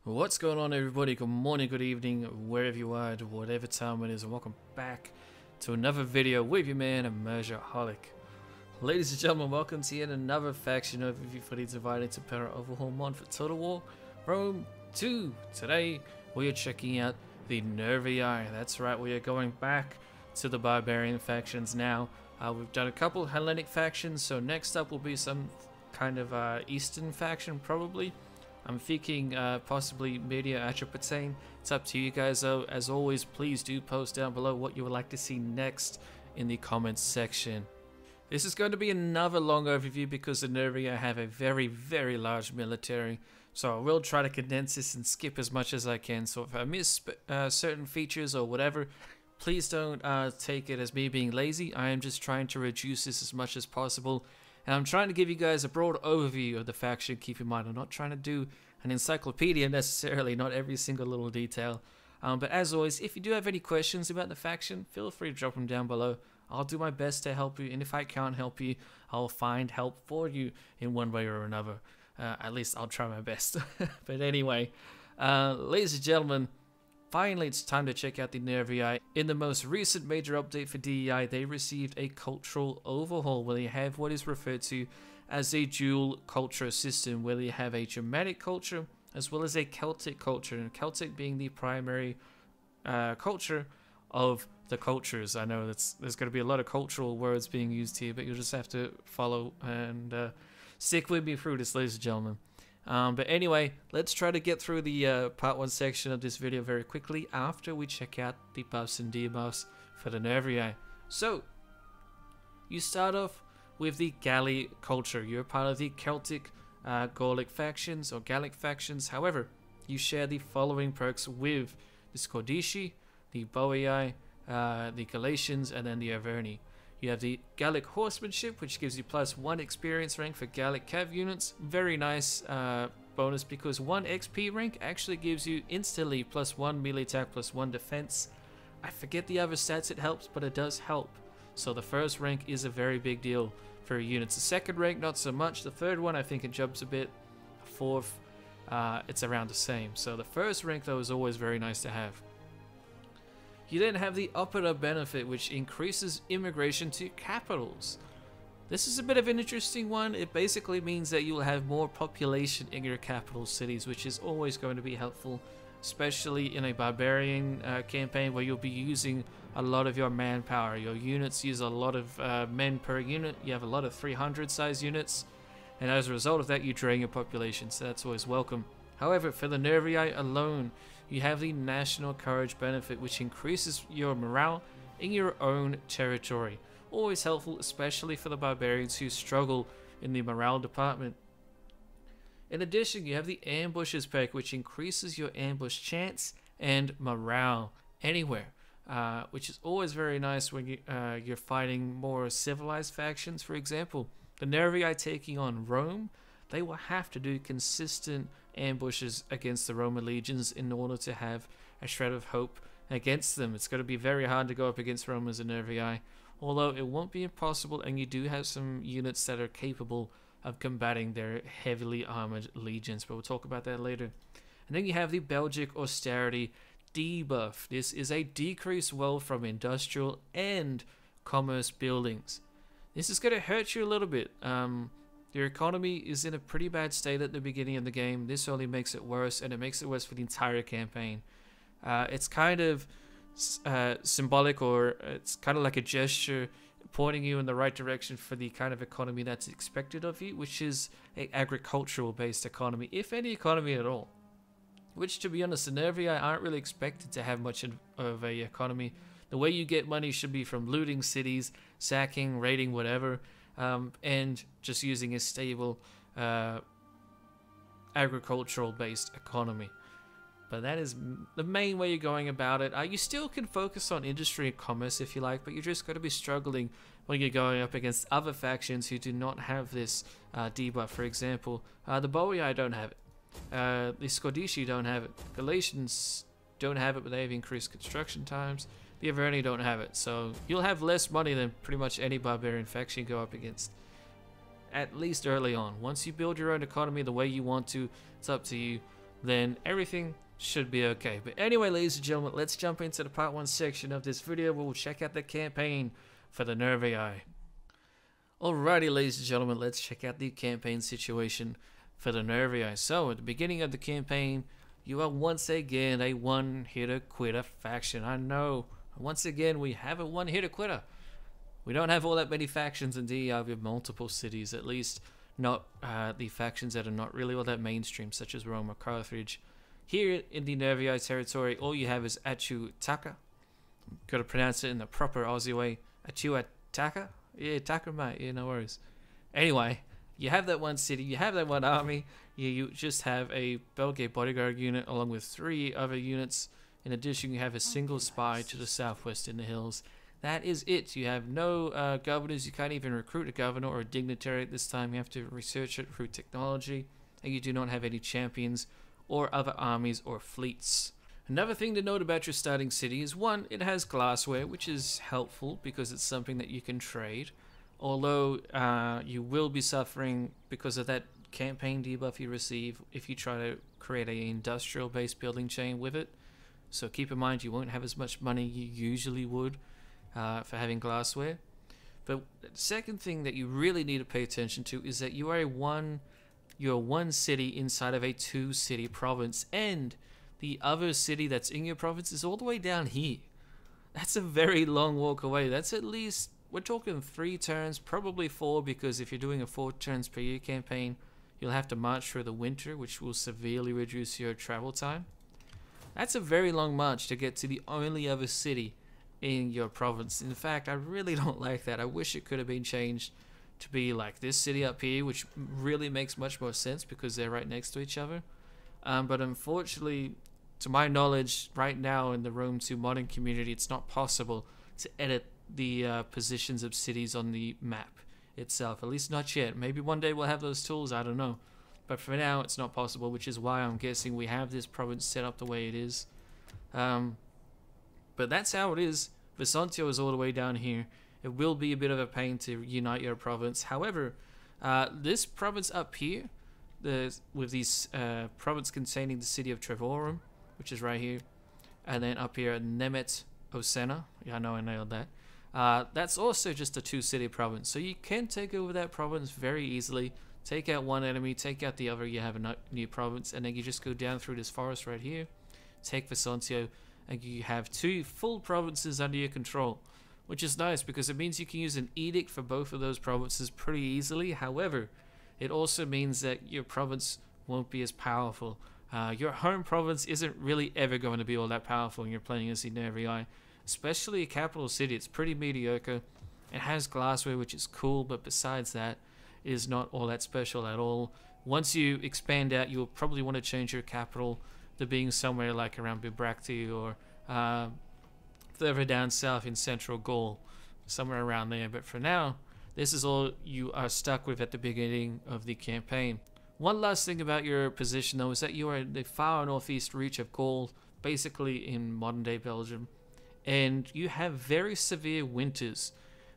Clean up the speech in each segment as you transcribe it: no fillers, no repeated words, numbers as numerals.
What's going on, everybody? Good morning, good evening, wherever you are, whatever time it is, and welcome back to another video with your man, Immersioholic. Ladies and gentlemen, welcome to yet another faction overview for the divided Impera overhaul mod for Total War Rome 2. Today, we are checking out the Nervii. That's right, we are going back to the barbarian factions now. We've done a couple Hellenic factions, so next up will be some kind of Eastern faction, probably. I'm thinking possibly Media Atropatane. It's up to you guys though. As always, please do post down below what you would like to see next in the comments section. This is going to be another long overview because the Nervii have a very large military. So I will try to condense this and skip as much as I can. So if I miss certain features or whatever, please don't take it as me being lazy. I am just trying to reduce this as much as possible. And I'm trying to give you guys a broad overview of the faction. Keep in mind, I'm not trying to do an encyclopedia necessarily, not every single little detail. But as always, if you do have any questions about the faction, feel free to drop them down below. I'll do my best to help you, and if I can't help you, I'll find help for you in one way or another. At least I'll try my best. But anyway, ladies and gentlemen, finally, it's time to check out the Nervii. In the most recent major update for DEI, they received a cultural overhaul where they have what is referred to as a dual culture system, where they have a Germanic culture as well as a Celtic culture, and Celtic being the primary culture of the cultures. I know there's going to be a lot of cultural words being used here, but you'll just have to follow and stick with me through this, ladies and gentlemen. But anyway, let's try to get through the part 1 section of this video very quickly after we check out the buffs and debuffs for the Nervii. So, you start off with the Gallic culture. You're part of the Celtic Gallic factions or Gallic factions. However, you share the following perks with the Skirmishes, the Belgae, the Galatians, and then the Cavalry. You have the Gallic horsemanship, which gives you +1 experience rank for Gallic cav units. Very nice bonus because 1 XP rank actually gives you instantly +1 melee attack, +1 defense. I forget the other stats it helps, but it does help. So the first rank is a very big deal for units. The second rank, not so much. The third one, I think it jumps a bit. The fourth, it's around the same. So the first rank, though, is always very nice to have. You then have the Impera benefit, which increases immigration to capitals. This is a bit of an interesting one. It basically means that you'll have more population in your capital cities, which is always going to be helpful, especially in a barbarian campaign where you'll be using a lot of your manpower. Your units use a lot of men per unit. You have a lot of 300 size units, and as a result of that, you drain your population, so that's always welcome. However, for the Nervii alone, you have the National Courage benefit, which increases your morale in your own territory. Always helpful, especially for the barbarians who struggle in the morale department. In addition, you have the Ambushes perk, which increases your ambush chance and morale anywhere, which is always very nice when you're fighting more civilized factions. For example, the Nervii taking on Rome, they will have to do consistent ambushes against the Roman legions in order to have a shred of hope against them. It's going to be very hard to go up against Rome as a Nervii, although it won't be impossible, and you do have some units that are capable of combating their heavily armored legions, but we'll talk about that later. And then you have the Belgic austerity debuff. This is a decreased wealth from industrial and commerce buildings. This is going to hurt you a little bit. Your economy is in a pretty bad state at the beginning of the game. This only makes it worse, and it makes it worse for the entire campaign. It's kind of symbolic, or it's kind of like a gesture pointing you in the right direction for the kind of economy that's expected of you, which is an agricultural based economy, if any economy at all. Which, to be honest, the Nervii aren't really expected to have much of a economy. The way you get money should be from looting cities, sacking, raiding, whatever. And just using a stable agricultural based economy. But that is the main way you're going about it. You still can focus on industry and commerce if you like, but you're just going to be struggling when you're going up against other factions who do not have this debuff. For example, the Belgae don't have it. The Skirmishes don't have it. Galatians don't have it, but they have increased construction times. The Cavalry don't have it, so you'll have less money than pretty much any barbarian faction you go up against, at least early on. Once you build your own economy the way you want to, it's up to you. then everything should be okay. But anyway, ladies and gentlemen, let's jump into the part 1 section of this video where we'll check out the campaign for the Nervii. Alrighty, ladies and gentlemen, let's check out the campaign situation for the Nervii. So, at the beginning of the campaign, you are once again a one-hitter-quitter faction. I know, once again, we have a one-hitter-quitter. We don't have all that many factions in DEI with multiple cities, at least not the factions that are not really all that mainstream, such as Rome or Carthage. Here in the Nervii territory, all you have is Atutaka. Gotta pronounce it in the proper Aussie way. Atutaka? Yeah, Taka, mate. Yeah, no worries. Anyway, you have that one city, you have that one army. You just have a Belgae Bodyguard unit along with 3 other units. In addition, you have a single spy to the southwest in the hills. That is it. You have no governors. You can't even recruit a governor or a dignitary at this time. You have to research it through technology. And you do not have any champions or other armies or fleets. Another thing to note about your starting city is, 1, it has glassware, which is helpful because it's something that you can trade. Although you will be suffering because of that campaign debuff you receive if you try to create an industrial-based building chain with it. So keep in mind you won't have as much money you usually would for having glassware. But the second thing that you really need to pay attention to is that you are you're one city inside of a 2-city province, and the other city that's in your province is all the way down here. That's a very long walk away. That's at least, we're talking 3 turns, probably 4, because if you're doing a 4 turns per year campaign, you'll have to march through the winter, which will severely reduce your travel time. That's a very long march to get to the only other city in your province. In fact, I really don't like that. I wish it could have been changed to be like this city up here, which really makes much more sense because they're right next to each other. But unfortunately, to my knowledge, right now in the Rome 2 modern community, it's not possible to edit the positions of cities on the map itself. At least not yet. Maybe one day we'll have those tools, I don't know. But for now, it's not possible, which is why I'm guessing we have this province set up the way it is. But that's how it is. Vesontio is all the way down here. It will be a bit of a pain to unite your province. However, this province up here, with these province containing the city of Trevorum, which is right here, and then up here Nemet Osena, yeah, I know I nailed that. That's also just a 2-city province, so you can take over that province very easily. Take out one enemy, take out the other, you have a new province, and then you just go down through this forest right here, take Vesontio, and you have 2 full provinces under your control, which is nice because it means you can use an edict for both of those provinces pretty easily. However, it also means that your province won't be as powerful. Your home province isn't really ever going to be all that powerful when you're playing as the Nervii, especially a capital city. It's pretty mediocre. It has glassware, which is cool, but besides that, it is not all that special at all. Once you expand out, you'll probably want to change your capital to being somewhere like around Bibracte or further down south in central Gaul, somewhere around there. But for now, this is all you are stuck with at the beginning of the campaign. One last thing about your position, though, is that you are in the far northeast reach of Gaul, basically in modern-day Belgium, and you have very severe winters.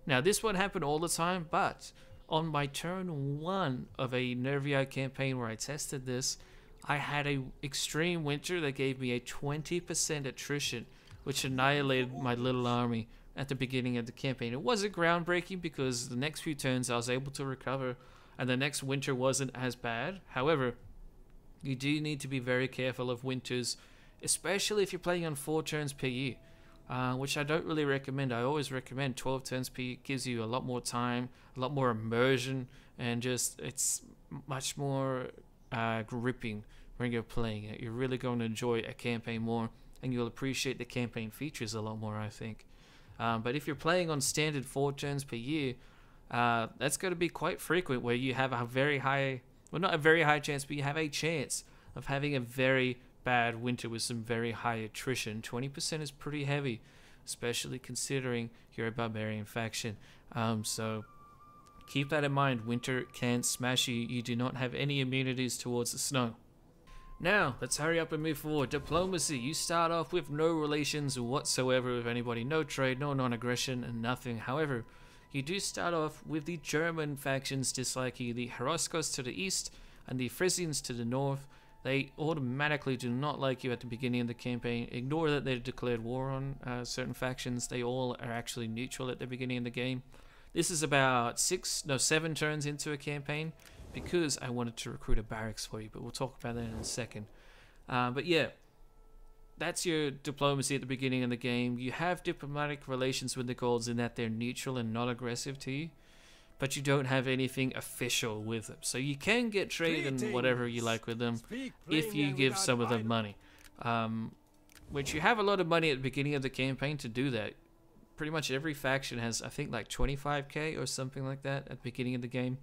Now, this won't happen all the time, but on my turn 1 of a Nervii campaign where I tested this, I had an extreme winter that gave me a 20% attrition, which annihilated my little army at the beginning of the campaign. It wasn't groundbreaking because the next few turns I was able to recover, and the next winter wasn't as bad. However, you do need to be very careful of winters, especially if you're playing on 4 turns per year, which I don't really recommend. I always recommend 12 turns per year. It gives you a lot more time, a lot more immersion, and just it's much more gripping when you're playing it. You're really going to enjoy a campaign more, and you'll appreciate the campaign features a lot more, I think. But if you're playing on standard 4 turns per year, that's going to be quite frequent where you have a very high, well, not a very high chance, but you have a chance of having a very bad winter with some very high attrition. 20% is pretty heavy, especially considering you're a barbarian faction. So keep that in mind. Winter can smash you. You do not have any immunities towards the snow. Now, let's hurry up and move forward. Diplomacy. You start off with no relations whatsoever with anybody. No trade, no non-aggression, and nothing. However, you do start off with the German factions disliking you. The Hroskos to the east and the Frisians to the north. They automatically do not like you at the beginning of the campaign. Ignore that they've declared war on certain factions. They all are actually neutral at the beginning of the game. This is about 7 turns into a campaign, because I wanted to recruit a barracks for you, but we'll talk about that in a second. But yeah, that's your diplomacy at the beginning of the game. You have diplomatic relations with the Gauls in that they're neutral and not aggressive to you, but you don't have anything official with them. So you can get trade and whatever you like with them if you give some of them money. Which you have a lot of money at the beginning of the campaign to do that. Pretty much every faction has, I think, like 25k or something like that at the beginning of the game.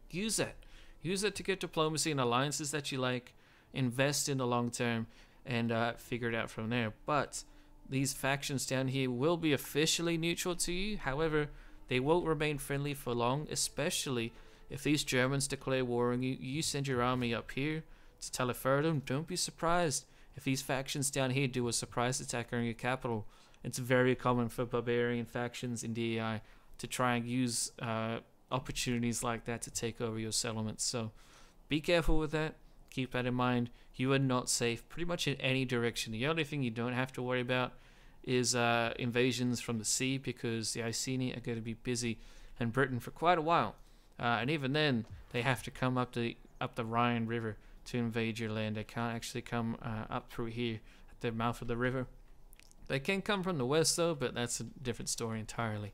Use that. Use that to get diplomacy and alliances that you like. Invest in the long term and figure it out from there. But these factions down here will be officially neutral to you. However, they won't remain friendly for long, especially if these Germans declare war on you. You send your army up here to Telefertum. Don't be surprised if these factions down here do a surprise attack on your capital. It's very common for barbarian factions in DEI to try and use opportunities like that to take over your settlements. So be careful with that. Keep that in mind. You are not safe pretty much in any direction. The only thing you don't have to worry about is invasions from the sea, because the Iceni are going to be busy in Britain for quite a while. And even then, they have to come up the Rhine River to invade your land. They can't actually come up through here at the mouth of the river. They can come from the west though, but that's a different story entirely.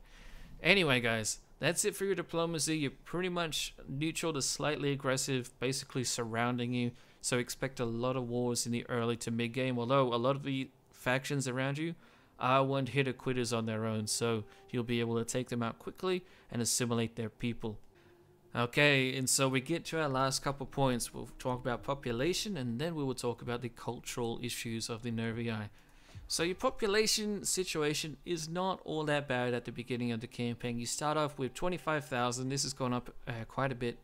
Anyway, guys, that's it for your diplomacy. You're pretty much neutral to slightly aggressive, basically surrounding you. So expect a lot of wars in the early to mid game, although a lot of the factions around you are one-hitter quitters on their own, so you'll be able to take them out quickly and assimilate their people. Okay, and so we get to our last couple points. We'll talk about population, and then we will talk about the cultural issues of the Nervii. So your population situation is not all that bad at the beginning of the campaign. You start off with 25,000. This has gone up quite a bit,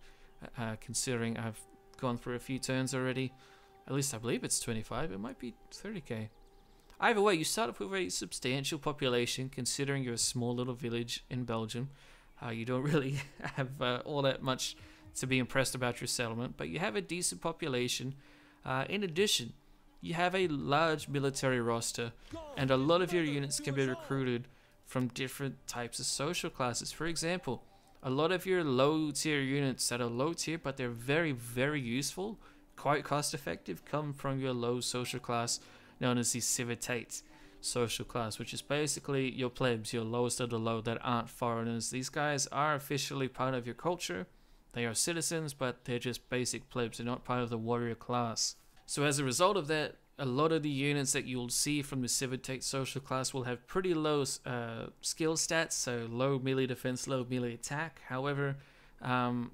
considering I've gone through a few turns already. At least I believe it's 25. It might be 30k. Either way, you start off with a substantial population, considering you're a small little village in Belgium. You don't really have all that much to be impressed about your settlement, but you have a decent population. In addition, you have a large military roster, and a lot of your units can be recruited from different types of social classes. For example, a lot of your low tier units that are low tier but they're very, very useful, quite cost effective, come from your low social class known as the Civitate social class, which is basically your plebs, your lowest of the low that aren't foreigners. These guys are officially part of your culture. They are citizens, but they're just basic plebs. They're not part of the warrior class. So as a result of that, a lot of the units that you'll see from the Civitate social class will have pretty low skill stats, so low melee defense, low melee attack. However,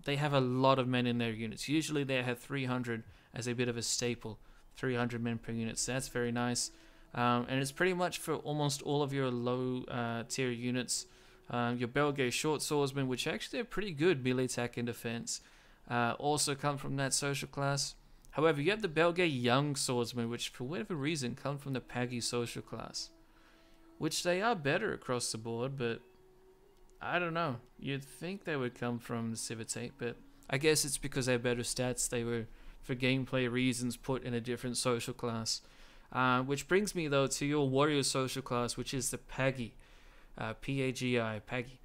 they have a lot of men in their units. Usually they have 300 as a bit of a staple, 300 men per unit, so that's very nice. And it's pretty much for almost all of your low tier units. Your Belgae short swordsmen, which actually are pretty good melee attack and defense, also come from that social class. However, you have the Belgae young swordsmen, which for whatever reason come from the Paggy social class, which they are better across the board, but I don't know. You'd think they would come from the Civitate, but I guess it's because they have better stats. They were, for gameplay reasons, put in a different social class. Which brings me though to your warrior social class, which is the Paggy, P-A-G-I, Paggy.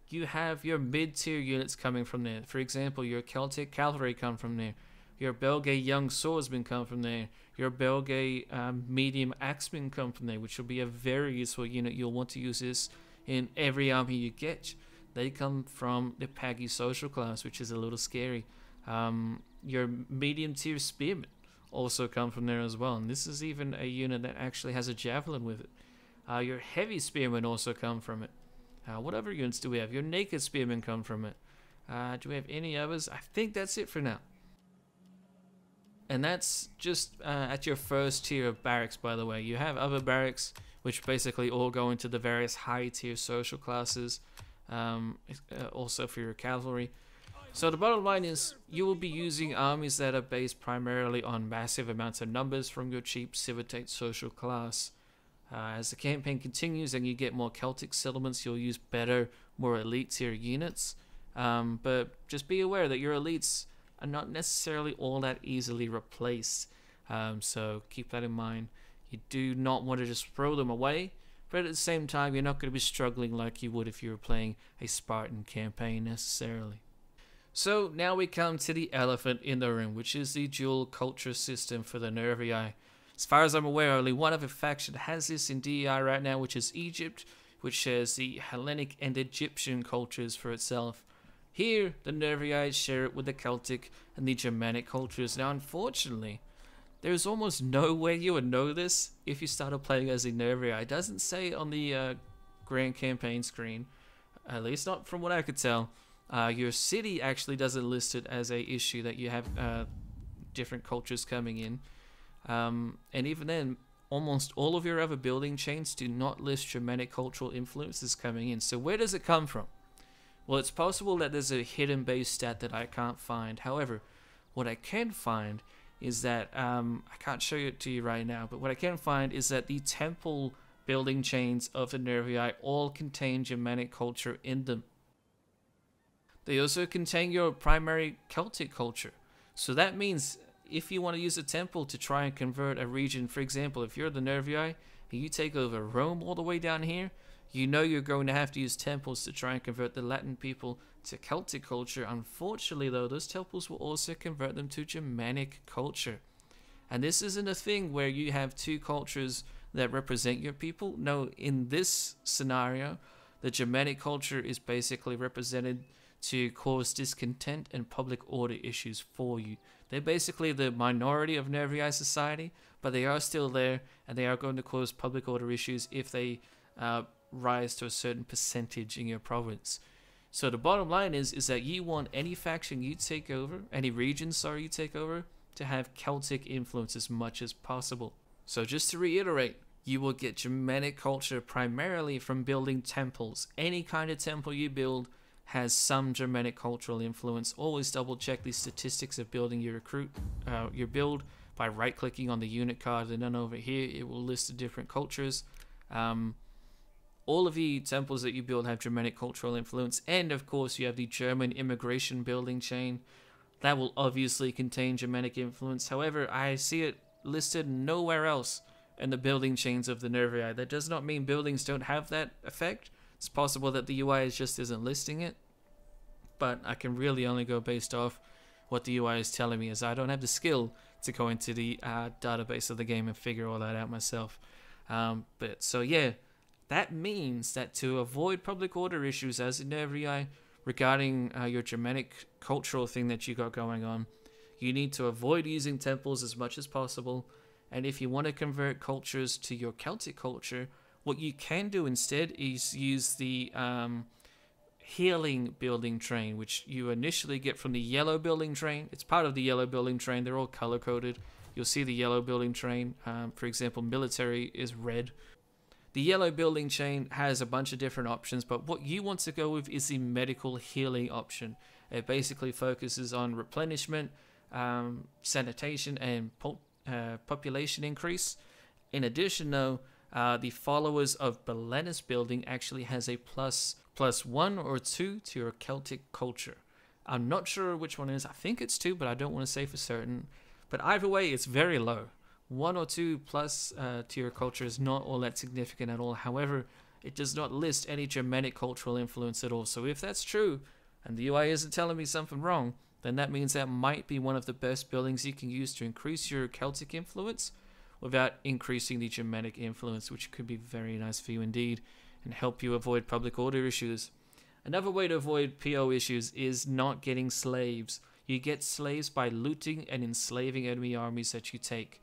You have your mid-tier units coming from there. For example, your Celtic Cavalry come from there. Your Belgae young swordsmen come from there. Your Belgae medium axemen come from there, which will be a very useful unit. You'll want to use this in every army you get. They come from the Paggy social class, which is a little scary. Your medium-tier spearmen also come from there as well, and this is even a unit that actually has a javelin with it. Your heavy spearmen also come from it. What other units do we have? Your naked spearmen come from it. Do we have any others? I think that's it for now. And that's just at your first tier of barracks, by the way. You have other barracks, which basically all go into the various high tier social classes, also for your cavalry. So the bottom line is, you will be using armies that are based primarily on massive amounts of numbers from your cheap Civitate social class. As the campaign continues and you get more Celtic settlements, you'll use better, more elite tier units. But just be aware that your elites are not necessarily all that easily replaced. So keep that in mind. You do not want to just throw them away, but at the same time, you're not going to be struggling like you would if you were playing a Spartan campaign necessarily. So now we come to the elephant in the room, which is the dual culture system for the Nervii. As far as I'm aware, only one other faction has this in DEI right now, which is Egypt, which shares the Hellenic and Egyptian cultures for itself. Here, the Nervii share it with the Celtic and the Germanic cultures. Now, unfortunately, there's almost no way you would know this if you started playing as a Nervii. It doesn't say on the Grand Campaign screen, at least not from what I could tell. Your city actually doesn't list it as a issue that you have different cultures coming in. And even then, almost all of your other building chains do not list Germanic cultural influences coming in. So where does it come from? Well, it's possible that there's a hidden base stat that I can't find. However, what I can find is that, I can't show it to you right now, but what I can find is that the temple building chains of the Nervii all contain Germanic culture in them. They also contain your primary Celtic culture. So that means if you want to use a temple to try and convert a region, for example, if you're the Nervii and you take over Rome all the way down here, you know you're going to have to use temples to try and convert the Latin people to Celtic culture. Unfortunately, though, those temples will also convert them to Germanic culture. And this isn't a thing where you have two cultures that represent your people. No, in this scenario, the Germanic culture is basically represented to cause discontent and public order issues for you. They're basically the minority of Nervii society, but they are still there, and they are going to cause public order issues if they rise to a certain percentage in your province. So the bottom line is that you want any faction you take over, any region, sorry, you take over, to have Celtic influence as much as possible. So just to reiterate, you will get Germanic culture primarily from building temples. Any kind of temple you build has some Germanic cultural influence. Always double check the statistics of building your build by right clicking on the unit card, and then over here it will list the different cultures. All of the temples that you build have Germanic cultural influence, and of course you have the German immigration building chain. That will obviously contain Germanic influence. However, I see it listed nowhere else in the building chains of the Nervii. That does not mean buildings don't have that effect. It's possible that the UI just isn't listing it, but I can really only go based off what the UI is telling me, as I don't have the skill to go into the database of the game and figure all that out myself. But so yeah, that means that to avoid public order issues as a Nervii regarding your Germanic cultural thing that you got going on, you need to avoid using temples as much as possible. And if you want to convert cultures to your Celtic culture, what you can do instead is use the healing building train, which you initially get from the yellow building train. It's part of the yellow building train. They're all color coded. You'll see the yellow building train. For example, military is red. The yellow building chain has a bunch of different options, but what you want to go with is the medical healing option. It basically focuses on replenishment, sanitation, and population increase. In addition, though, the followers of Belenus building actually has a +1 or 2 to your Celtic culture. I'm not sure which one it is. I think it's 2, but I don't want to say for certain. But either way, it's very low. 1 or 2 plus to your culture is not all that significant at all. However, it does not list any Germanic cultural influence at all. So if that's true, and the UI isn't telling me something wrong, then that means that might be one of the best buildings you can use to increase your Celtic influence without increasing the Germanic influence, which could be very nice for you indeed and help you avoid public order issues. Another way to avoid PO issues is not getting slaves. You get slaves by looting and enslaving enemy armies that you take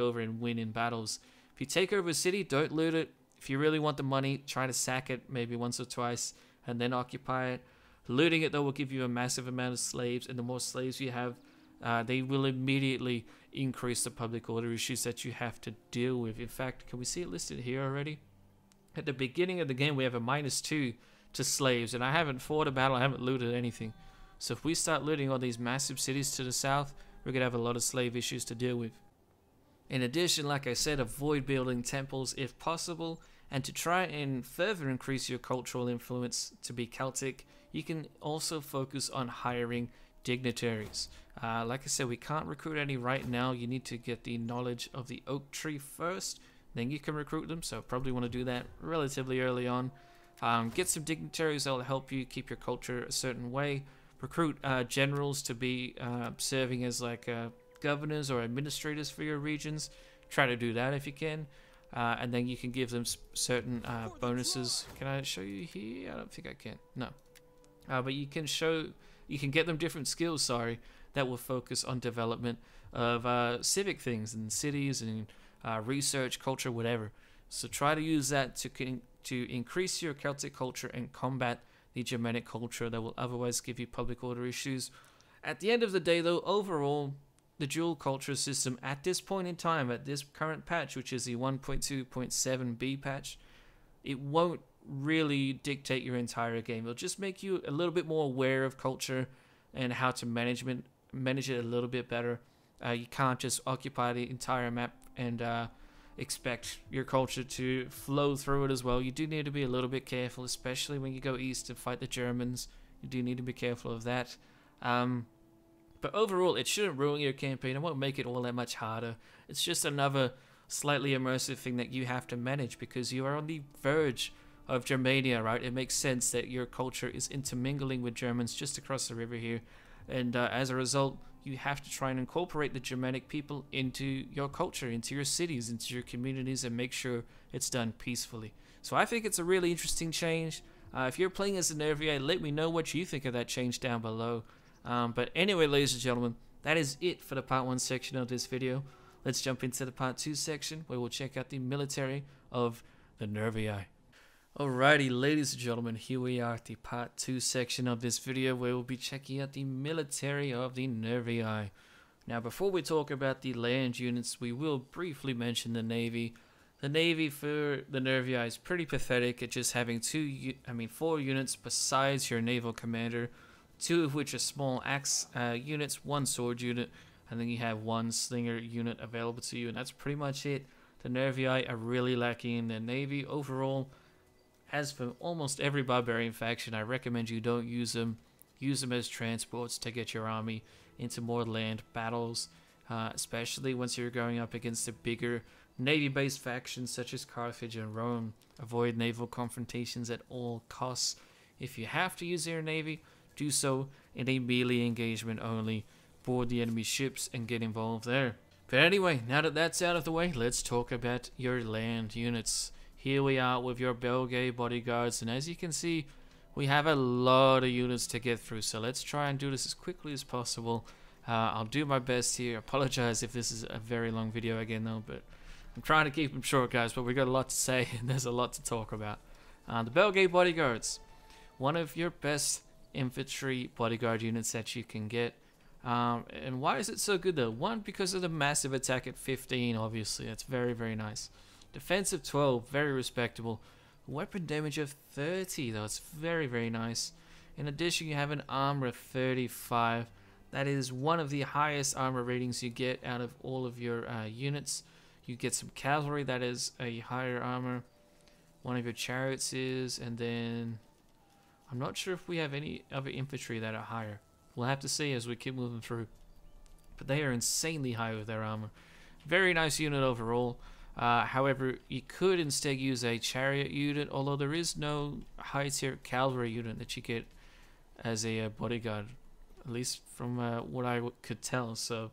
over and win in battles. If you take over a city, don't loot it. If you really want the money, try to sack it maybe once or twice and then occupy it. Looting it, though, will give you a massive amount of slaves, and the more slaves you have, they will immediately increase the public order issues that you have to deal with. In fact, can we see it listed here already? At the beginning of the game, we have a -2 to slaves, and I haven't fought a battle, I haven't looted anything. So if we start looting all these massive cities to the south, we're going to have a lot of slave issues to deal with. In addition, like I said, avoid building temples if possible, and to try and further increase your cultural influence to be Celtic, you can also focus on hiring Dignitaries. Like I said, we can't recruit any right now. You need to get the knowledge of the oak tree first, then you can recruit them, so probably want to do that relatively early on. Get some dignitaries that will help you keep your culture a certain way. Recruit generals to be serving as like governors or administrators for your regions. Try to do that if you can. And then you can give them certain bonuses. Can I show you here? I don't think I can. No. But you can get them different skills, sorry, that will focus on development of civic things in cities and research, culture, whatever. So try to use that to increase your Celtic culture and combat the Germanic culture that will otherwise give you public order issues. At the end of the day, though, overall, the dual culture system at this point in time, at this current patch, which is the 1.2.7b patch, it won't really dictate your entire game. It'll just make you a little bit more aware of culture and how to manage it a little bit better. You can't just occupy the entire map and expect your culture to flow through it as well. You do need to be a little bit careful, especially when you go east to fight the Germans. You do need to be careful of that. But overall, it shouldn't ruin your campaign. It won't make it all that much harder. It's just another slightly immersive thing that you have to manage because you are on the verge of Germania, right? It makes sense that your culture is intermingling with Germans just across the river here. And as a result, you have to try and incorporate the Germanic people into your culture, into your cities, into your communities, and make sure it's done peacefully. So I think it's a really interesting change. If you're playing as a Nervii, let me know what you think of that change down below. But anyway, ladies and gentlemen, that is it for the part 1 section of this video. Let's jump into the part 2 section where we'll check out the military of the Nervii. Alrighty, ladies and gentlemen, here we are at the part 2 section of this video where we'll be checking out the military of the Nervii. Now, before we talk about the land units, we will briefly mention the Navy. The Navy for the Nervii is pretty pathetic at just having 4 units besides your naval commander, 2 of which are small axe units, 1 sword unit, and then you have 1 slinger unit available to you, and that's pretty much it. The Nervii are really lacking in their Navy overall. As for almost every barbarian faction, I recommend you don't use them. Use them as transports to get your army into more land battles, especially once you're going up against the bigger Navy-based factions such as Carthage and Rome. Avoid naval confrontations at all costs. If you have to use your Navy, do so in a melee engagement only. Board the enemy ships and get involved there. But anyway, now that that's out of the way, let's talk about your land units. Here we are with your Belgae Bodyguards, and as you can see, we have a lot of units to get through, so let's try and do this as quickly as possible. I'll do my best here. Apologize if this is a very long video again though, but I'm trying to keep them short, guys, but we got a lot to say and there's a lot to talk about. The Belgae Bodyguards, one of your best infantry bodyguard units that you can get. And why is it so good though? One, because of the massive attack at 15, obviously. That's very, very nice. Defensive 12, very respectable. Weapon damage of 30 though, it's very, very nice. In addition, you have an armor of 35. That is one of the highest armor ratings you get out of all of your units. You get some cavalry, that is a higher armor. One of your chariots is, and then I'm not sure if we have any other infantry that are higher. We'll have to see as we keep moving through. But they are insanely high with their armor. Very nice unit overall. However, you could instead use a chariot unit, although there is no high tier cavalry unit that you get as a bodyguard, at least from what I could tell. So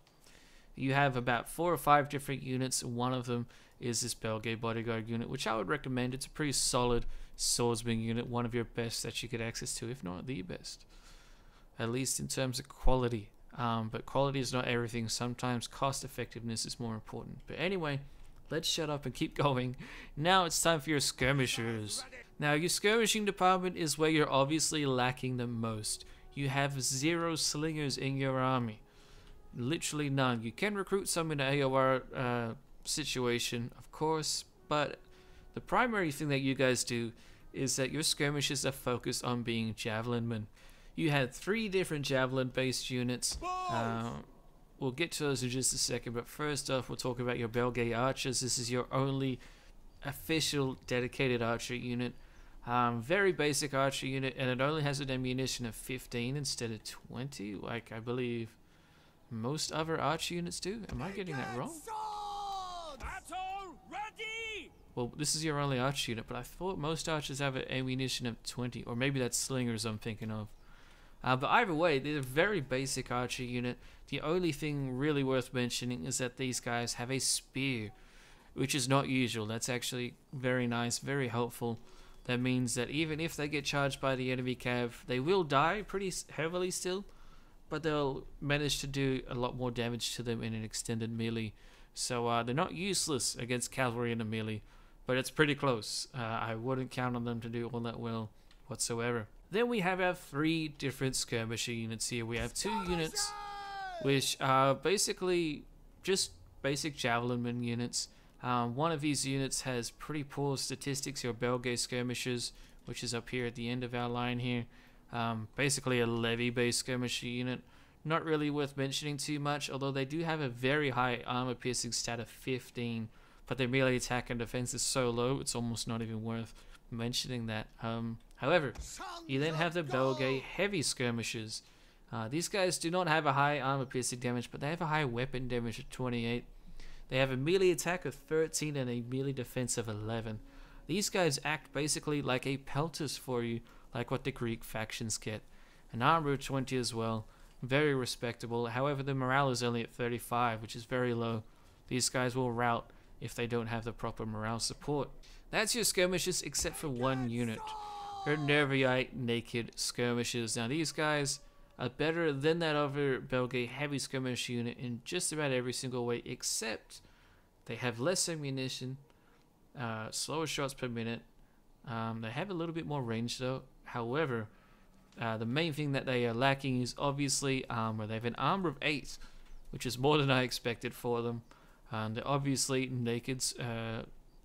you have about 4 or 5 different units. One of them is this Belgae Bodyguard unit, which I would recommend. It's a pretty solid Swordsman unit, one of your best that you get access to, if not the best, at least in terms of quality. But quality is not everything. Sometimes cost effectiveness is more important. But anyway, let's shut up and keep going. Now it's time for your skirmishers. Now your skirmishing department is where you're obviously lacking the most. You have 0 slingers in your army. Literally none. You can recruit some in the AOR situation, of course, but the primary thing that you guys do is that your skirmishes are focused on being javelin men. You had 3 different javelin based units. We'll get to those in just a second, but first off, we'll talk about your Belgae Archers. This is your only official dedicated archer unit. Very basic archer unit, and it only has an ammunition of 15 instead of 20, like I believe most other archer units do. Am I getting that wrong? Battle ready! Well, this is your only archer unit, but I thought most archers have an ammunition of 20, or maybe that's slingers I'm thinking of. But either way, they're a very basic archer unit. The only thing really worth mentioning is that these guys have a spear, which is not usual. That's actually very nice, very helpful. That means that even if they get charged by the enemy cav, they will die pretty heavily still, but they'll manage to do a lot more damage to them in an extended melee. So they're not useless against cavalry in a melee, but it's pretty close. I wouldn't count on them to do all that well whatsoever. Then we have our 3 different skirmisher units here. We have 2 units which are basically just basic javelinman units. One of these units has pretty poor statistics, your Belgae Skirmishes, which is up here at the end of our line here. Basically a Levy based skirmisher unit. Not really worth mentioning too much, although they do have a very high armor piercing stat of 15, but their melee attack and defense is so low it's almost not even worth mentioning that. However, you then have the Belgae heavy skirmishers. These guys do not have a high armor piercing damage, but they have a high weapon damage of 28. They have a melee attack of 13 and a melee defense of 11. These guys act basically like a pelters for you, like what the Greek factions get. An armor of 20 as well, very respectable. However, the morale is only at 35, which is very low. These guys will rout if they don't have the proper morale support. That's your skirmishes except for one unit. Her Nervii naked skirmishers. Now these guys are better than that other Belgae heavy skirmish unit in just about every single way, except they have less ammunition, slower shots per minute. They have a little bit more range though. However, the main thing that they are lacking is obviously armor. They have an armor of 8, which is more than I expected for them. They're obviously naked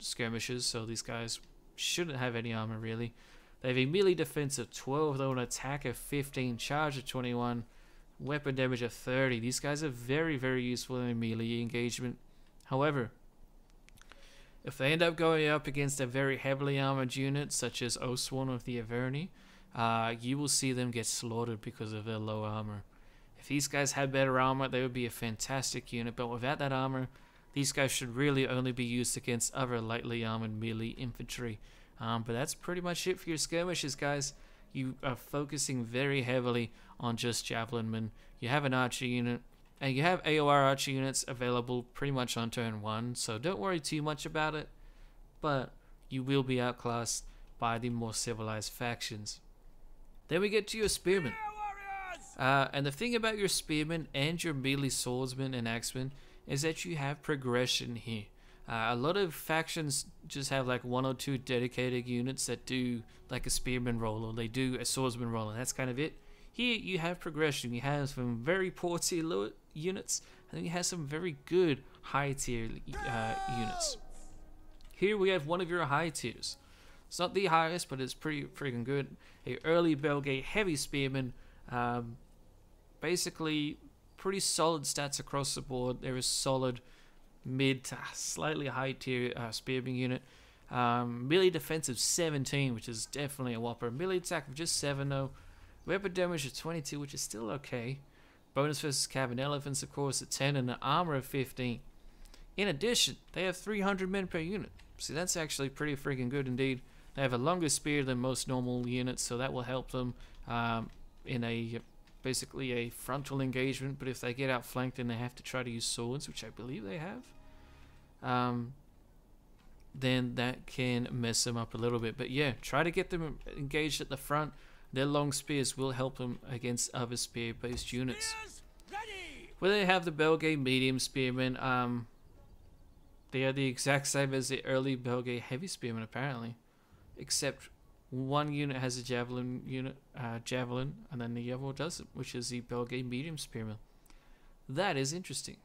skirmishers, so these guys shouldn't have any armor really. They have a melee defense of 12, though an attack of 15, charge of 21, weapon damage of 30. These guys are very, very useful in a melee engagement. However, if they end up going up against a very heavily armored unit, such as Oswan of the Averni, you will see them get slaughtered because of their low armor. If these guys had better armor, they would be a fantastic unit, but without that armor, these guys should really only be used against other lightly armored melee infantry. But that's pretty much it for your skirmishes, guys. You are focusing very heavily on just javelinmen. You have an archer unit, and you have AOR archer units available pretty much on turn 1, so don't worry too much about it, but you will be outclassed by the more civilized factions. Then we get to your spearmen. And the thing about your spearmen and your melee swordsmen and axemen is that you have progression here. A lot of factions just have like 1 or 2 dedicated units that do like a spearman role, or they do a swordsman role, and that's kind of it. Here you have progression. You have some very poor tier low units, and then you have some very good high tier units. Here we have one of your high tiers. It's not the highest, but it's pretty freaking good. A early Belgae heavy spearman. Basically pretty solid stats across the board. There is solid mid to slightly high tier spearman unit. Melee defense of 17, which is definitely a whopper. Melee attack of just 7 though. Weapon damage of 22, which is still okay. Bonus versus cav and elephants, of course, at 10, and an armor of 15. In addition, they have 300 men per unit. See, that's actually pretty freaking good indeed. They have a longer spear than most normal units, so that will help them in a basically a frontal engagement. But if they get outflanked and they have to try to use swords, which I believe they have, then that can mess them up a little bit. But yeah, try to get them engaged at the front. Their long spears will help them against other spear-based units. Where they have the Belgae medium spearmen, they are the exact same as the early Belgae heavy spearmen apparently, except one unit has a javelin unit, javelin, and then the other one doesn't, which is the Belgae medium spearmen. That is interesting.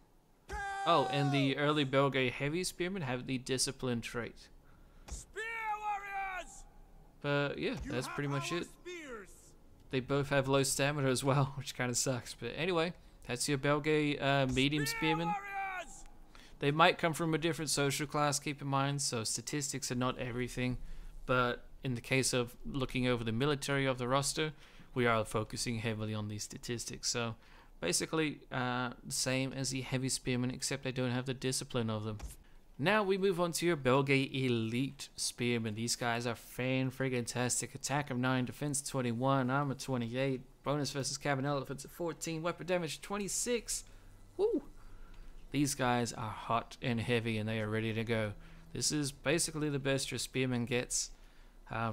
Oh, and the early Belgae heavy spearmen have the discipline trait. Spear warriors! But yeah, that's pretty much it. They both have low stamina as well, which kind of sucks. But anyway, that's your Belgae medium spearmen. They might come from a different social class, keep in mind, so statistics are not everything. But in the case of looking over the military of the roster, we are focusing heavily on these statistics. So basically same as the heavy spearmen, except they don't have the discipline of them. Now we move on to your Belgae Elite Spearmen. These guys are fan-friggin-tastic. Attack of 9, defense 21, armor 28, bonus versus cabin elephants at 14, weapon damage 26. Woo! These guys are hot and heavy and they are ready to go. This is basically the best your spearman gets.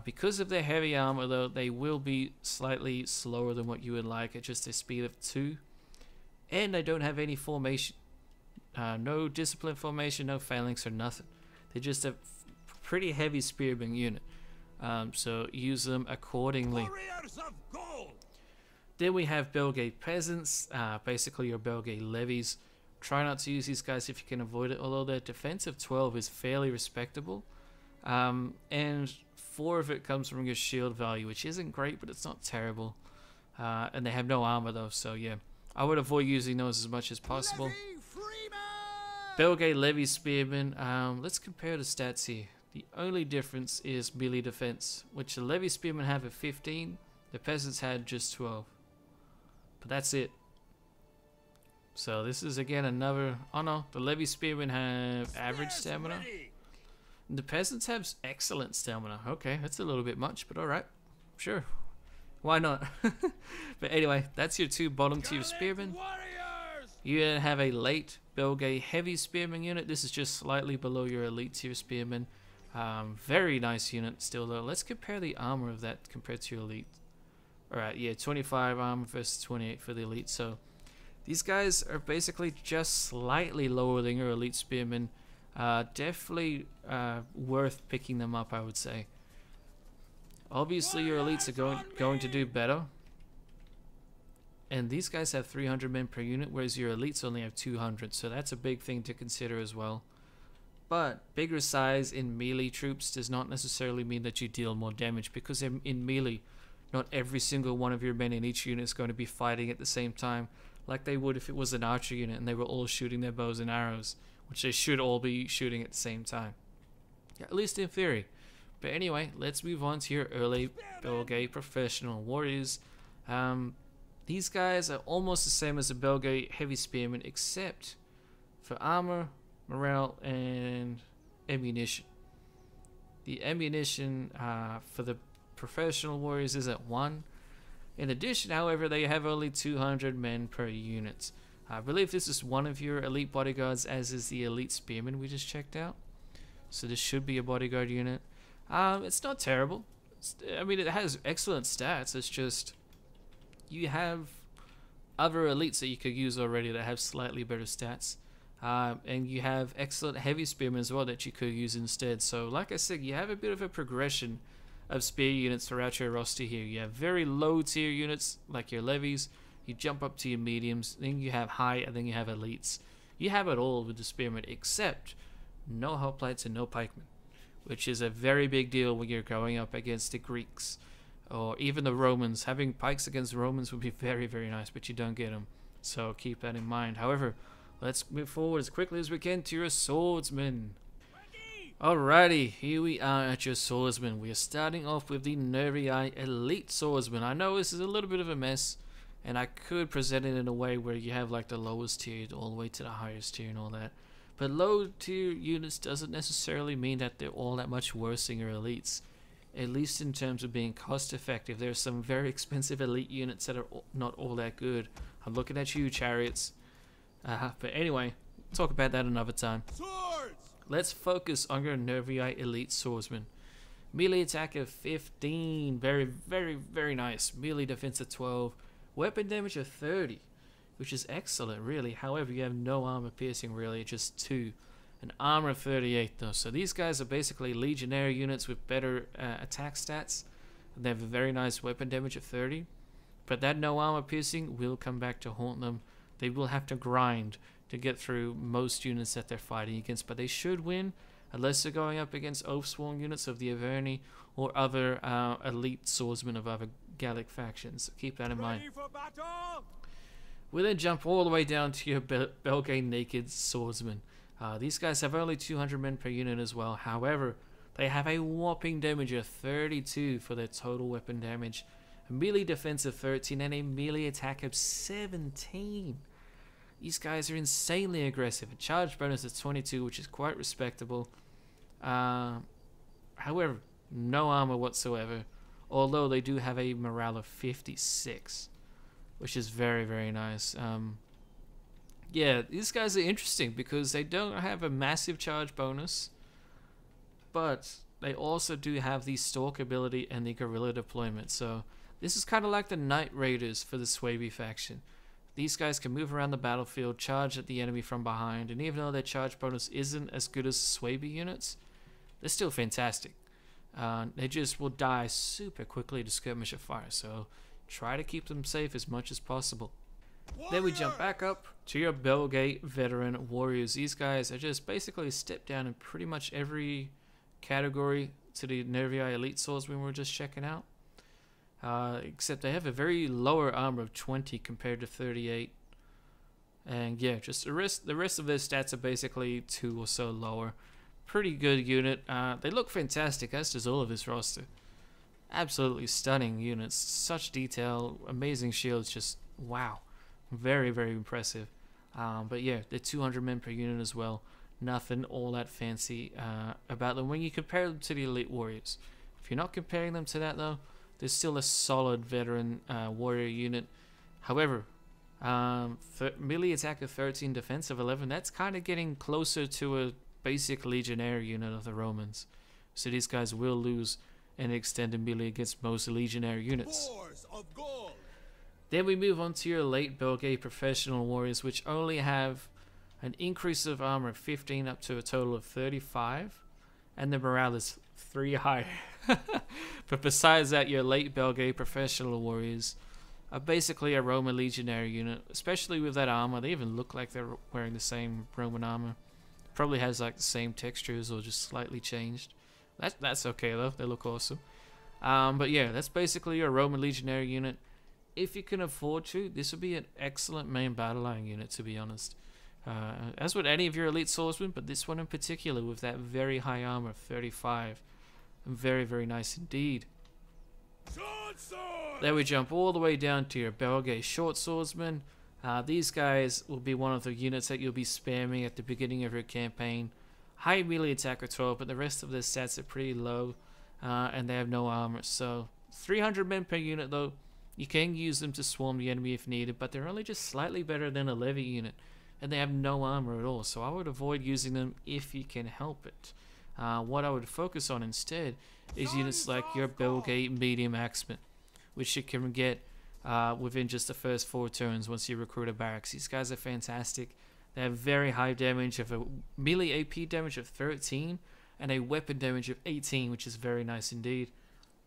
Because of their heavy armor though, they will be slightly slower than what you would like at just a speed of 2. And they don't have any formation. No discipline formation, no phalanx or nothing. They're just a pretty heavy spearman unit. So use them accordingly. Then we have Belgae Peasants, basically your Belgae Levies. Try not to use these guys if you can avoid it, although their defense of 12 is fairly respectable. And 4 of it comes from your shield value, which isn't great, but it's not terrible. And they have no armor though, so yeah. I would avoid using those as much as possible. Belgae Levy Spearmen, let's compare the stats here. The only difference is melee defense, which the Levy Spearmen have at 15, the Peasants had just 12. But that's it. So this is again another, oh no, the Levy Spearmen have average stamina. And the Peasants have excellent stamina. Okay, that's a little bit much, but alright, sure. Why not? But anyway, that's your 2 bottom tier Spearmen. You then have a late Belgae Heavy Spearman unit. This is just slightly below your elite tier Spearman. Very nice unit still though. Let's compare the armor of that compared to your elite. Alright, yeah, 25 armor versus 28 for the elite. So these guys are basically just slightly lower than your elite Spearman. Definitely worth picking them up, I would say. Obviously your elites are going to do better. And these guys have 300 men per unit, whereas your elites only have 200. So that's a big thing to consider as well. But bigger size in melee troops does not necessarily mean that you deal more damage, because in melee, not every single one of your men in each unit is going to be fighting at the same time, like they would if it was an archer unit and they were all shooting their bows and arrows, which they should all be shooting at the same time. Yeah, at least in theory. But anyway, let's move on to your early Belgae Professional Warriors. These guys are almost the same as the Belgae Heavy Spearmen, except for armor, morale, and ammunition. The ammunition for the Professional Warriors is at 1. In addition, however, they have only 200 men per unit. I believe this is one of your elite bodyguards, as is the elite Spearman we just checked out. So this should be a bodyguard unit. It's not terrible. I mean, it has excellent stats. It's just you have other elites that you could use already that have slightly better stats. And you have excellent heavy spearmen as well that you could use instead. So like I said, you have a bit of a progression of spear units throughout your roster here. You have very low tier units like your levies. You jump up to your mediums, then you have high, and then you have elites. You have it all with the spearmen, except no hoplites and no pikemen, which is a very big deal when you're going up against the Greeks or even the Romans. Having pikes against the Romans would be very, very nice, but you don't get them. So keep that in mind. However, let's move forward as quickly as we can to your swordsman. Alrighty, here we are at your swordsman. We are starting off with the Nervii Elite Swordsman. I know this is a little bit of a mess, and I could present it in a way where you have like the lowest tier all the way to the highest tier and all that. But low tier units doesn't necessarily mean that they're all that much worse than your elites. At least in terms of being cost effective. There are some very expensive elite units that are not all that good. I'm looking at you, Chariots. But anyway, talk about that another time. Swords! Let's focus on your Nervii Elite Swordsman. Melee attack of 15. Very, very, very nice. Melee defense of 12. Weapon damage of 30. Which is excellent, really. However, you have no armor piercing, really. Just 2. An armor of 38, though. So these guys are basically legionary units with better attack stats. They have a very nice weapon damage of 30. But that no armor piercing will come back to haunt them. They will have to grind to get through most units that they're fighting against. But they should win, unless they're going up against Oathsworn units of the Averni or other elite swordsmen of other Gallic factions. So keep that in mind. We then jump all the way down to your Belgae Naked Swordsman. These guys have only 200 men per unit as well. However, They have a whopping damage of 32 for their total weapon damage, a melee defense of 13, and a melee attack of 17. These guys are insanely aggressive. A charge bonus of 22, which is quite respectable. However, no armor whatsoever, although they do have a morale of 56, which is very, very nice. Yeah, these guys are interesting because they don't have a massive charge bonus, but they also do have the Stalk ability and the Guerrilla Deployment. So this is kind of like the Night Raiders for the Swaby faction. These guys can move around the battlefield, charge at the enemy from behind, and even though their charge bonus isn't as good as Swaby units, they're still fantastic. They just will die super quickly to skirmisher fire, so try to keep them safe as much as possible. Then we jump back up to your Belgae veteran warriors. These guys are just basically a step down in pretty much every category to the Nervii elite swordsmen we were just checking out. Except they have a very lower armor of 20 compared to 38. And yeah, just the rest of their stats are basically 2 or so lower. Pretty good unit. They look fantastic, as does all of this roster. Absolutely stunning units. Such detail, amazing shields, just wow. Very, very impressive. But yeah, they're 200 men per unit as well. Nothing all that fancy about them when you compare them to the elite warriors. If you're not comparing them to that though, they're still a solid veteran warrior unit. However, melee attack of 13, defense of 11, that's kind of getting closer to a basic legionary unit of the Romans. So these guys will lose an extended melee against most legionary units. Then we move on to your late Belgae professional warriors, which only have an increase of armor of 15 up to a total of 35, and the morale is 3 higher. But besides that, your late Belgae professional warriors are basically a Roman legionary unit, especially with that armor. They even look like they're wearing the same Roman armor. Probably has like the same textures or just slightly changed. That's okay though, they look awesome. But yeah, that's basically your Roman legionary unit. If you can afford to, this would be an excellent main battle line unit, to be honest. As would any of your elite swordsmen, but this one in particular with that very high armor of 35. Very, very nice indeed. Then we jump all the way down to your Belgae short swordsmen. These guys will be one of the units that you'll be spamming at the beginning of your campaign. High melee attack of 12, but the rest of their stats are pretty low, and they have no armor. So 300 men per unit though. You can use them to swarm the enemy if needed, but they're only just slightly better than a Levy unit, and they have no armor at all. So I would avoid using them if you can help it. What I would focus on instead is units like your Belgae medium axemen, which you can get within just the first 4 turns once you recruit a barracks. These guys are fantastic. They have very high damage of a melee AP damage of 13 and a weapon damage of 18, which is very nice indeed.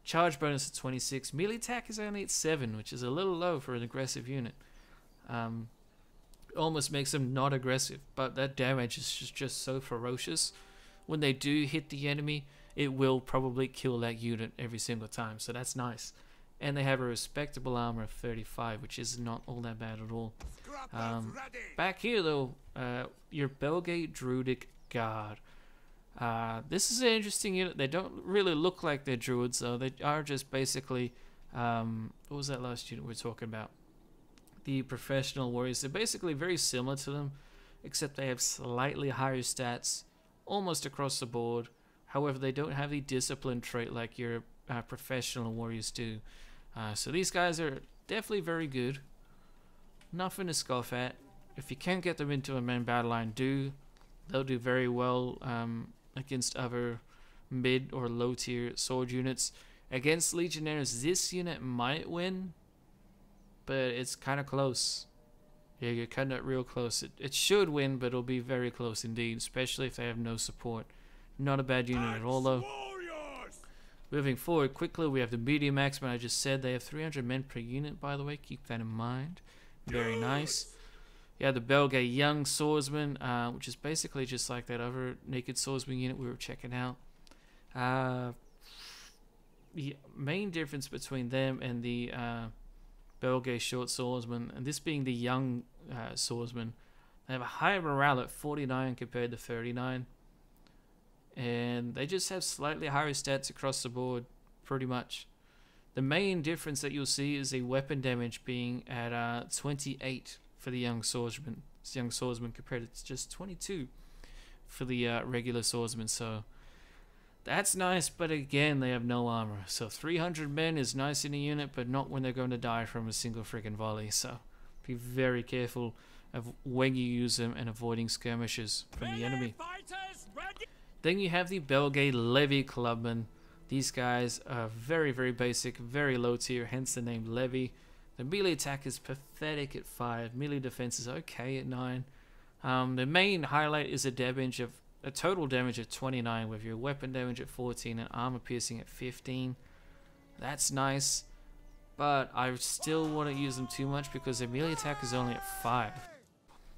Charge bonus of 26. Melee attack is only at 7, which is a little low for an aggressive unit. Almost makes them not aggressive, but that damage is just so ferocious. When they do hit the enemy, it will probably kill that unit every single time, so that's nice. And they have a respectable armor of 35, which is not all that bad at all. Back here though, your Belgae Drudic Guard. This is an interesting unit. They don't really look like they're druids though. They are just basically, what was that last unit we were talking about? The professional warriors. They're basically very similar to them, except they have slightly higher stats, almost across the board. However, they don't have the discipline trait like your professional warriors do. So these guys are definitely very good. Nothing to scoff at. If you can get them into a main battle line, they'll do very well against other mid or low tier sword units. Against legionnaires, this unit might win, but it's kind of close. Yeah, you're kind of real close. It should win, but it'll be very close indeed, especially if they have no support. Not a bad unit at all though. Moving forward quickly, we have the medium axemen. I just said they have 300 men per unit, by the way. Keep that in mind. Very nice. Yeah, the Belgae young swordsman, which is basically just like that other naked swordsman unit we were checking out. The main difference between them and the Belgae short swordsman, and this being the young swordsman, they have a higher morale at 49 compared to 39. and they just have slightly higher stats across the board, pretty much. The main difference that you'll see is the weapon damage being at 28 for the young swordsman. Compared to just 22 for the regular swordsman. So that's nice, but again, they have no armor. So 300 men is nice in a unit, but not when they're going to die from a single freaking volley. So be very careful of when you use them and avoiding skirmishes from the enemy. Then you have the Belgae Levy Clubman. These guys are very, very basic, very low tier, hence the name Levy. The melee attack is pathetic at 5, melee defense is okay at 9. The main highlight is a total damage of 29 with your weapon damage at 14 and armor piercing at 15. That's nice, but I still wouldn't use them too much because their melee attack is only at 5.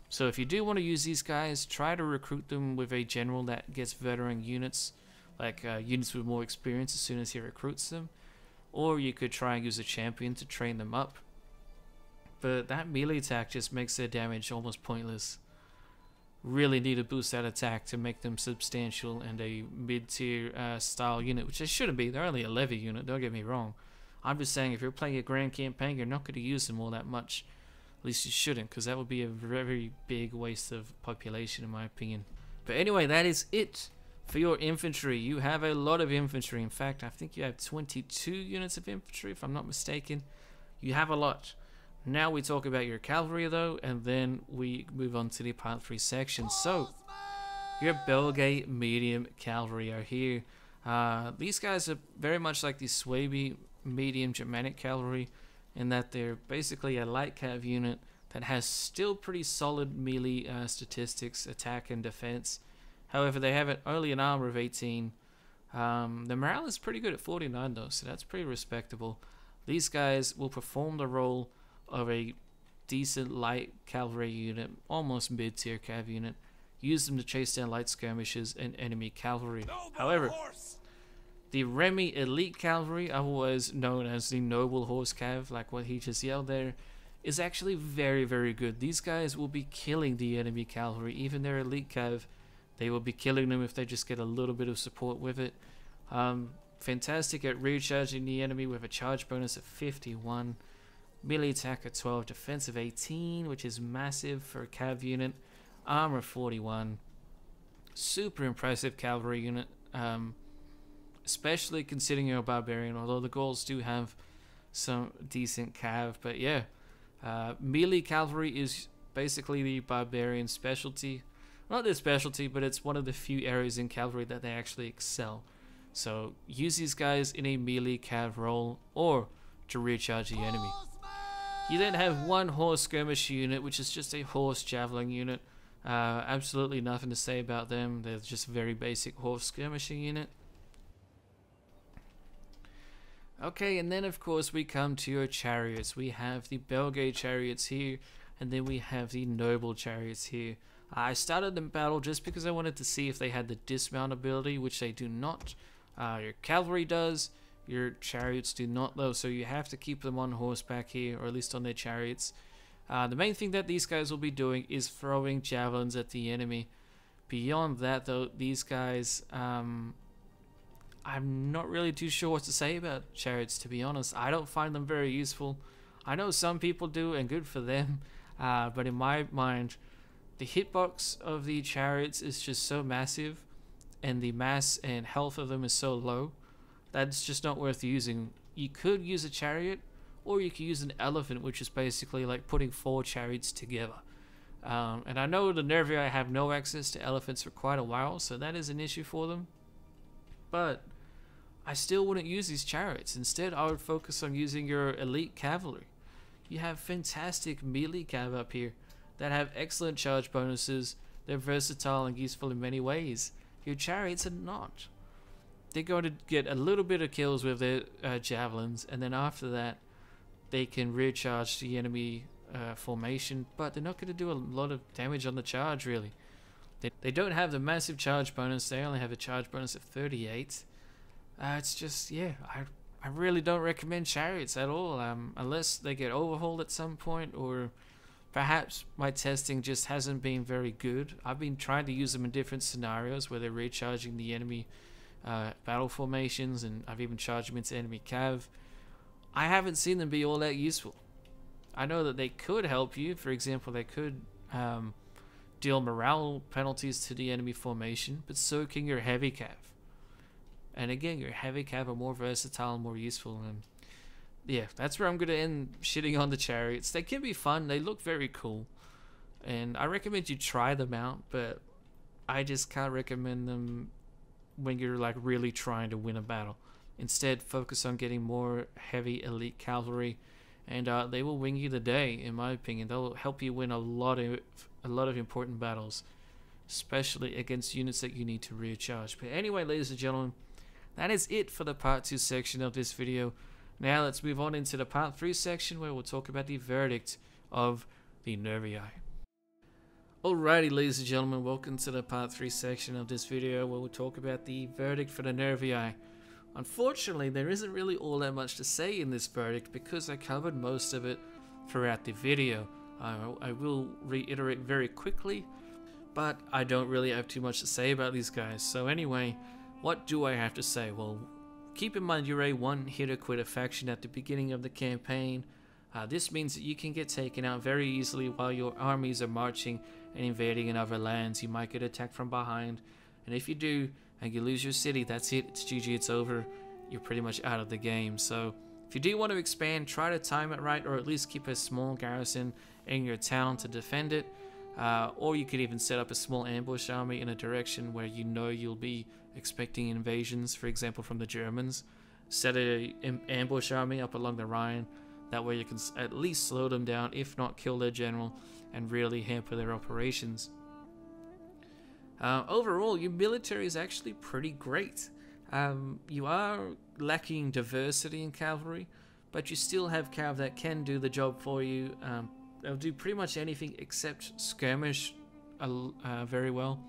So if you do want to use these guys, try to recruit them with a general that gets veteran units, like units with more experience as soon as he recruits them. Or you could try and use a champion to train them up. But that melee attack just makes their damage almost pointless. Really need to boost that attack to make them substantial and a mid-tier style unit, which they shouldn't be. They're only a Levy unit, don't get me wrong. I'm just saying if you're playing a grand campaign, you're not going to use them all that much. At least you shouldn't, because that would be a very big waste of population in my opinion. But anyway, that is it for your infantry. You have a lot of infantry. In fact, I think you have 22 units of infantry, if I'm not mistaken. You have a lot. Now we talk about your cavalry, though, and then we move on to the part 3 section. So, your Belgae medium cavalry are here. These guys are very much like the Swaby medium Germanic cavalry, in that they're basically a light cav unit that has still pretty solid melee statistics, attack and defense. However, they have only an armor of 18. The morale is pretty good at 49 though, so that's pretty respectable. These guys will perform the role of a decent light cavalry unit, almost mid-tier cav unit. Use them to chase down light skirmishes and enemy cavalry. However, the Remy elite cavalry, otherwise known as the noble horse cav, like what he just yelled there, is actually very, very good. These guys will be killing the enemy cavalry, even their elite cav. They will be killing them if they just get a little bit of support with it. Fantastic at rear charging the enemy with a charge bonus of 51. Melee attack at 12, defensive 18, which is massive for a cav unit. Armor 41. Super impressive cavalry unit. Especially considering you're a barbarian, although the Gauls do have some decent cav. But yeah, melee cavalry is basically the barbarian specialty. Not their specialty, but it's one of the few areas in cavalry that they actually excel. So use these guys in a melee cav role or to rear charge the enemy. You then have one horse skirmisher unit, which is just a horse javelin unit. Absolutely nothing to say about them. They're just a very basic horse skirmisher unit. Okay, and then of course we come to your chariots. We have the Belgae chariots here, and then we have the noble chariots here. I started the battle just because I wanted to see if they had the dismount ability, which they do not. Your cavalry does, your chariots do not though, so you have to keep them on horseback here, or at least on their chariots. The main thing that these guys will be doing is throwing javelins at the enemy. Beyond that though, these guys, I'm not really too sure what to say about chariots, to be honest. I don't find them very useful. I know some people do, and good for them, but in my mind, the hitbox of the chariots is just so massive, and the mass and health of them is so low, that it's just not worth using. You could use a chariot, or you could use an elephant, which is basically like putting 4 chariots together. And I know the Nervii have no access to elephants for quite a while, so that is an issue for them. But I still wouldn't use these chariots. Instead, I would focus on using your elite cavalry. You have fantastic melee cav up here that have excellent charge bonuses. They're versatile and useful in many ways. Your chariots are not. They're going to get a little bit of kills with their javelins, and then after that they can rear charge the enemy formation, but they're not going to do a lot of damage on the charge really. They don't have the massive charge bonus. They only have a charge bonus of 38. It's just, yeah, I really don't recommend chariots at all, unless they get overhauled at some point, or Perhaps my testing just hasn't been very good. I've been trying to use them in different scenarios where they're recharging the enemy battle formations, and I've even charged them into enemy cav. I haven't seen them be all that useful. I know that they could help you. For example, they could deal morale penalties to the enemy formation, but so can your heavy cav. And again, your heavy cav are more versatile and more useful. And yeah, that's where I'm going to end shitting on the chariots. They can be fun. They look very cool. And I recommend you try them out, but I just can't recommend them when you're like really trying to win a battle. Instead, focus on getting more heavy elite cavalry, and they will win you the day, in my opinion. They'll help you win a lot of important battles, especially against units that you need to recharge. But anyway, ladies and gentlemen, that is it for the part 2 section of this video. Now let's move on into the part 3 section, where we'll talk about the verdict of the Nervii. Alrighty, ladies and gentlemen, welcome to the part 3 section of this video, where we'll talk about the verdict for the Nervii. Unfortunately, there isn't really all that much to say in this verdict because I covered most of it throughout the video. I will reiterate very quickly, but I don't really have too much to say about these guys. So anyway, what do I have to say? Well, keep in mind you're a one-hitter-quitter faction at the beginning of the campaign. This means that you can get taken out very easily while your armies are marching and invading in other lands. You might get attacked from behind, and if you do, and you lose your city, that's it. It's GG, it's over. You're pretty much out of the game. So if you do want to expand, try to time it right, or at least keep a small garrison in your town to defend it. Or you could even set up a small ambush army in a direction where you know you'll be expecting invasions, for example from the Germans. Set an ambush army up along the Rhine. That way you can at least slow them down, if not kill their general, and really hamper their operations. Overall, your military is actually pretty great. You are lacking diversity in cavalry, but you still have cav that can do the job for you. They'll do pretty much anything except skirmish very well.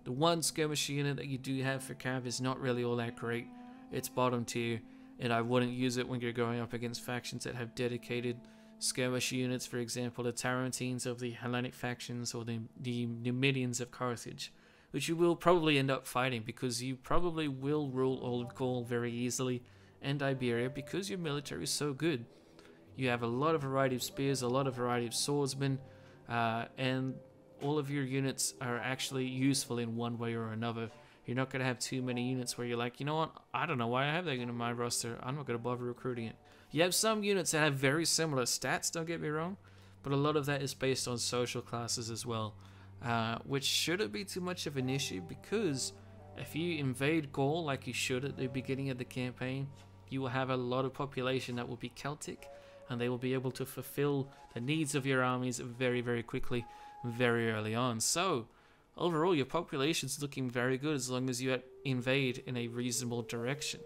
The one skirmisher unit that you do have for cav is not really all that great. It's bottom tier, and I wouldn't use it when you're going up against factions that have dedicated skirmisher units, for example the Tarentines of the Hellenic factions, or the Numidians of Carthage, which you will probably end up fighting because you probably will rule all of Gaul very easily, and Iberia, because your military is so good. You have a lot of variety of spears, a lot of variety of swordsmen, and all of your units are actually useful in one way or another. You're not going to have too many units where you're like, you know what, I don't know why I have that unit in my roster, I'm not going to bother recruiting it. You have some units that have very similar stats, don't get me wrong, but a lot of that is based on social classes as well, which shouldn't be too much of an issue, because if you invade Gaul like you should at the beginning of the campaign, you will have a lot of population that will be Celtic, and they will be able to fulfill the needs of your armies very, very quickly, very early on. So overall, your population's looking very good as long as you invade in a reasonable direction.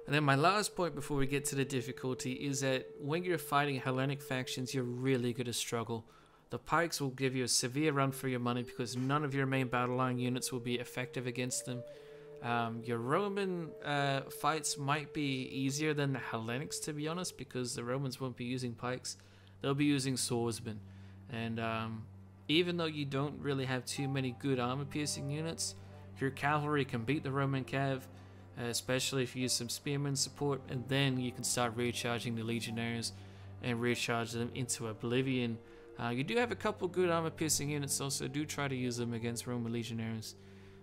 And then my last point before we get to the difficulty is that when you're fighting Hellenic factions, you're really going to struggle. The pikes will give you a severe run for your money because none of your main battle line units will be effective against them. Your Roman fights might be easier than the Hellenics, to be honest, because the Romans won't be using pikes. They'll be using swordsmen. And even though you don't really have too many good armor-piercing units, your cavalry can beat the Roman cav, especially if you use some spearman support, and then you can start recharging the legionaries and recharge them into oblivion. You do have a couple good armor-piercing units, also do try to use them against Roman legionaries.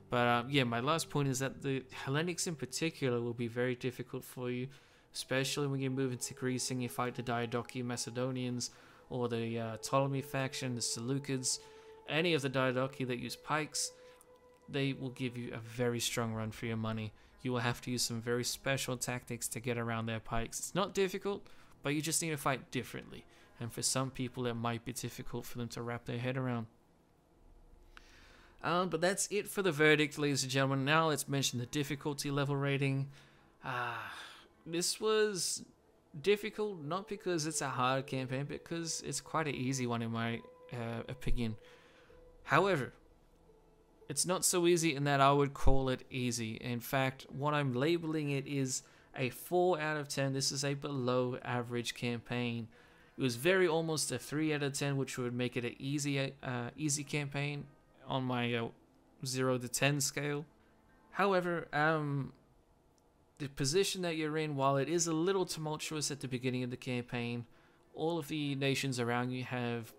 But yeah, my last point is that the Hellenics in particular will be very difficult for you, especially when you move into Greece and you fight the Diadochi Macedonians, or the Ptolemy faction, the Seleucids. Any of the Diadochi that use pikes, they will give you a very strong run for your money. You will have to use some very special tactics to get around their pikes. It's not difficult, but you just need to fight differently. And for some people, it might be difficult for them to wrap their head around. But that's it for the verdict, ladies and gentlemen. Now let's mention the difficulty level rating. This was difficult, not because it's a hard campaign, but because it's quite an easy one in my opinion. However, it's not so easy in that I would call it easy. In fact, what I'm labeling it is a 4 out of 10. This is a below average campaign. It was very almost a 3 out of 10, which would make it an easy campaign on my 0 to 10 scale. However, the position that you're in, while it is a little tumultuous at the beginning of the campaign, all of the nations around you have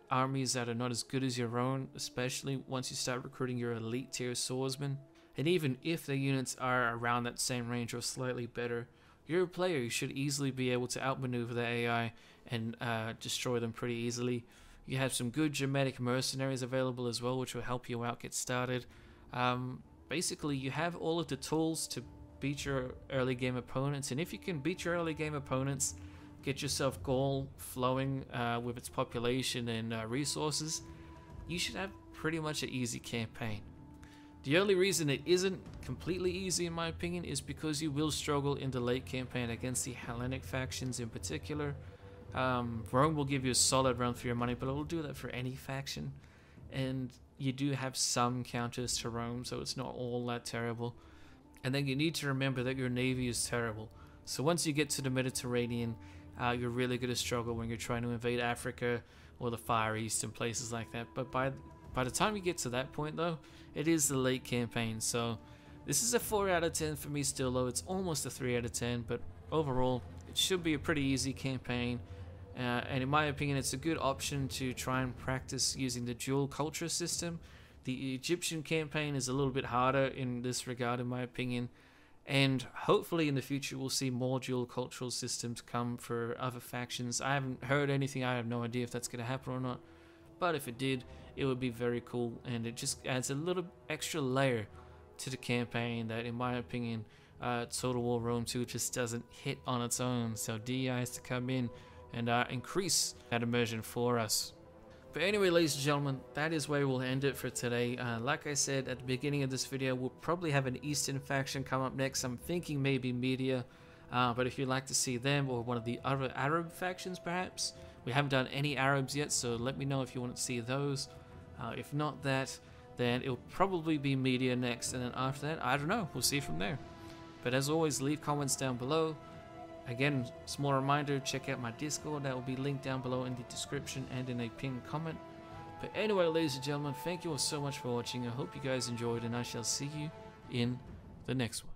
armies that are not as good as your own, especially once you start recruiting your elite tier swordsmen. And even if the units are around that same range or slightly better, you're a player. You should easily be able to outmaneuver the AI and destroy them pretty easily. You have some good Germanic mercenaries available as well, which will help you out get started. Basically, you have all of the tools to beat your early game opponents, and if you can beat your early game opponents, get yourself Gaul flowing with its population and resources, you should have pretty much an easy campaign. The only reason it isn't completely easy, in my opinion, is because you will struggle in the late campaign against the Hellenic factions in particular. Rome will give you a solid run for your money, but it will do that for any faction. And you do have some counters to Rome, so it's not all that terrible. And then you need to remember that your navy is terrible. So once you get to the Mediterranean, you're really going to struggle when you're trying to invade Africa or the Far East and places like that. But by the time you get to that point, though, it is the late campaign. So this is a 4 out of 10 for me still, though. It's almost a 3 out of 10, but overall, it should be a pretty easy campaign. And in my opinion, it's a good option to try and practice using the dual culture system. The Egyptian campaign is a little bit harder in this regard, in my opinion. And hopefully in the future we'll see more dual cultural systems come for other factions. I haven't heard anything. I have no idea if that's going to happen or not. But if it did, it would be very cool. And it just adds a little extra layer to the campaign that, in my opinion, Total War Rome 2 just doesn't hit on its own. So DEI has to come in and increase that immersion for us. But anyway, ladies and gentlemen, that is where we'll end it for today. Like I said at the beginning of this video, we'll probably have an Eastern faction come up next. I'm thinking maybe Media, but if you'd like to see them or one of the other Arab factions perhaps. We haven't done any Arabs yet, so let me know if you want to see those. If not that, then it'll probably be Media next, and then after that, I don't know, we'll see from there. But as always, leave comments down below. Again, small reminder, check out my Discord. That will be linked down below in the description and in a pinned comment. But anyway, ladies and gentlemen, thank you all so much for watching. I hope you guys enjoyed, and I shall see you in the next one.